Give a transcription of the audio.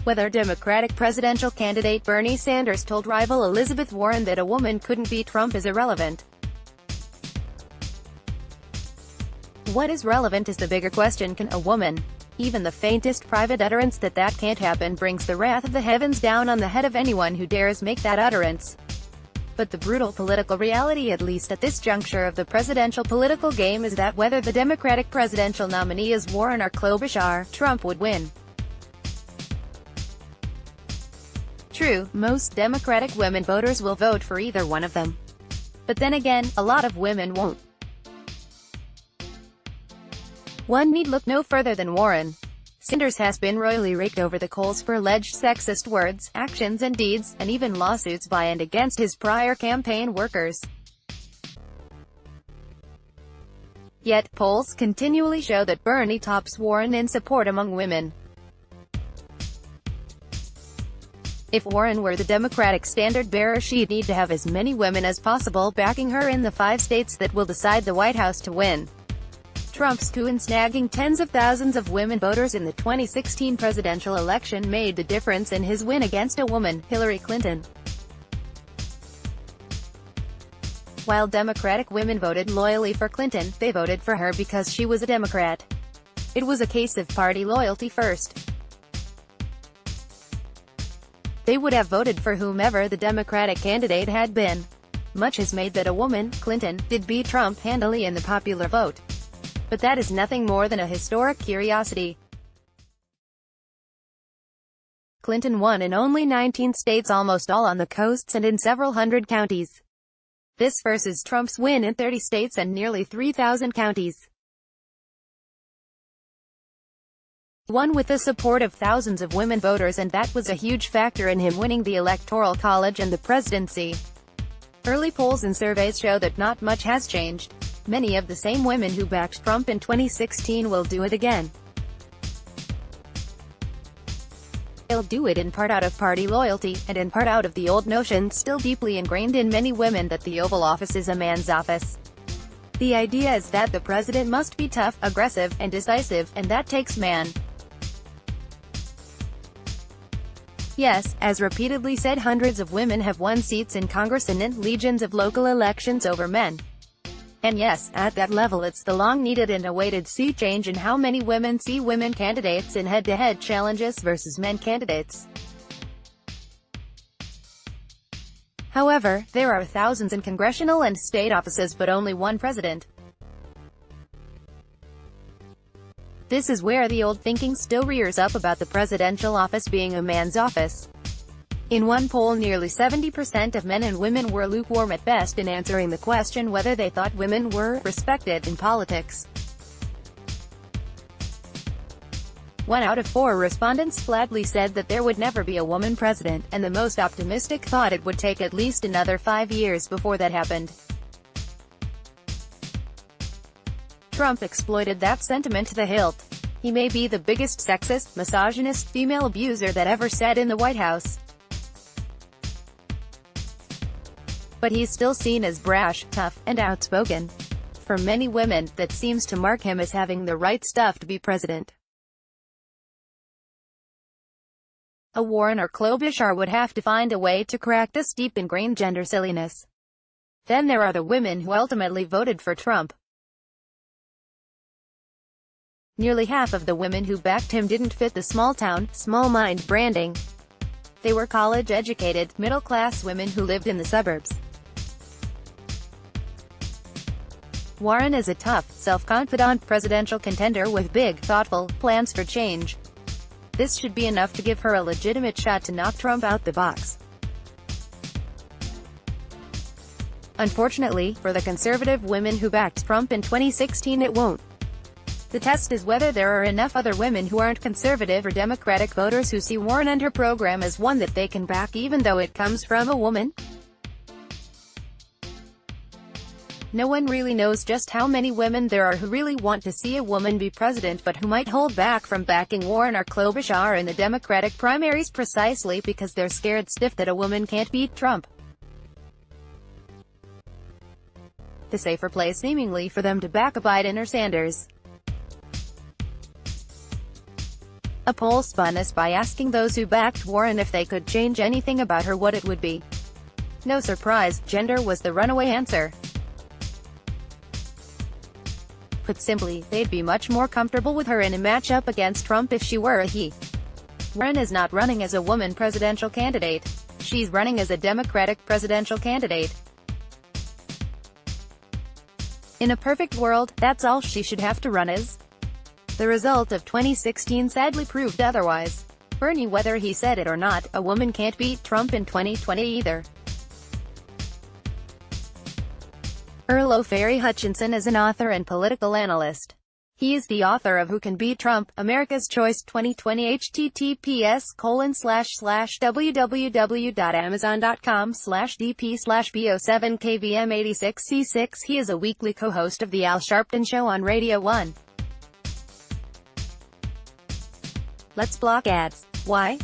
whether Democratic presidential candidate Bernie Sanders told rival Elizabeth Warren that a woman couldn't beat Trump is irrelevant. What is relevant is the bigger question: can a woman? Even the faintest private utterance that can't happen brings the wrath of the heavens down on the head of anyone who dares make that utterance. But the brutal political reality, at least at this juncture of the presidential political game, is that whether the Democratic presidential nominee is Warren or Klobuchar, Trump would win. True, most Democratic women voters will vote for either one of them. But then again, a lot of women won't. One need look no further than Warren. Sanders has been royally raked over the coals for alleged sexist words, actions and deeds, and even lawsuits by and against his prior campaign workers. Yet, polls continually show that Bernie tops Warren in support among women. If Warren were the Democratic standard-bearer, she'd need to have as many women as possible backing her in the 5 states that will decide the White House to win. Trump's coup in snagging tens of thousands of women voters in the 2016 presidential election made the difference in his win against a woman, Hillary Clinton. While Democratic women voted loyally for Clinton, they voted for her because she was a Democrat. It was a case of party loyalty first. They would have voted for whomever the Democratic candidate had been. Much is made that a woman, Clinton, did beat Trump handily in the popular vote. But that is nothing more than a historic curiosity. Clinton won in only 19 states, almost all on the coasts and in several hundred counties. This versus Trump's win in 30 states and nearly 3,000 counties. He won with the support of thousands of women voters, and that was a huge factor in him winning the Electoral College and the presidency. Early polls and surveys show that not much has changed. Many of the same women who backed Trump in 2016 will do it again. They'll do it in part out of party loyalty, and in part out of the old notion, still deeply ingrained in many women, that the Oval Office is a man's office. The idea is that the president must be tough, aggressive, and decisive, and that takes man. Yes, as repeatedly said, hundreds of women have won seats in Congress and in legions of local elections over men. And yes, at that level it's the long-needed and awaited sea change in how many women see women candidates in head-to-head challenges versus men candidates. However, there are thousands in congressional and state offices but only one president. This is where the old thinking still rears up about the presidential office being a man's office. In one poll, nearly 70% of men and women were lukewarm at best in answering the question whether they thought women were respected in politics. 1 out of 4 respondents flatly said that there would never be a woman president, and the most optimistic thought it would take at least another 5 years before that happened. Trump exploited that sentiment to the hilt. He may be the biggest sexist, misogynist, female abuser that ever sat in the White House. But he's still seen as brash, tough, and outspoken. For many women, that seems to mark him as having the right stuff to be president. A Warren or Klobuchar would have to find a way to crack this deep ingrained gender silliness. Then there are the women who ultimately voted for Trump. Nearly half of the women who backed him didn't fit the small-town, small-mind branding. They were college-educated, middle-class women who lived in the suburbs. Warren is a tough, self-confident presidential contender with big, thoughtful plans for change. This should be enough to give her a legitimate shot to knock Trump out the box. Unfortunately, for the conservative women who backed Trump in 2016, it won't. The test is whether there are enough other women who aren't conservative or Democratic voters who see Warren and her program as one that they can back even though it comes from a woman. No one really knows just how many women there are who really want to see a woman be president but who might hold back from backing Warren or Klobuchar in the Democratic primaries precisely because they're scared stiff that a woman can't beat Trump. The safer play seemingly for them to back a Biden or Sanders. A poll spun us by asking those who backed Warren if they could change anything about her, what it would be. No surprise, gender was the runaway answer. Put simply, they'd be much more comfortable with her in a matchup against Trump if she were a he. Warren is not running as a woman presidential candidate. She's running as a Democratic presidential candidate. In a perfect world, that's all she should have to run as. The result of 2016 sadly proved otherwise. Bernie, whether he said it or not, a woman can't beat Trump in 2020 either. Earl O'Ferry Hutchinson is an author and political analyst. He is the author of Who Can Beat Trump? America's Choice 2020. https://www.amazon.com/dp/bo7kvm86c6. He is a weekly co-host of The Al Sharpton Show on Radio 1. Let's block ads. Why?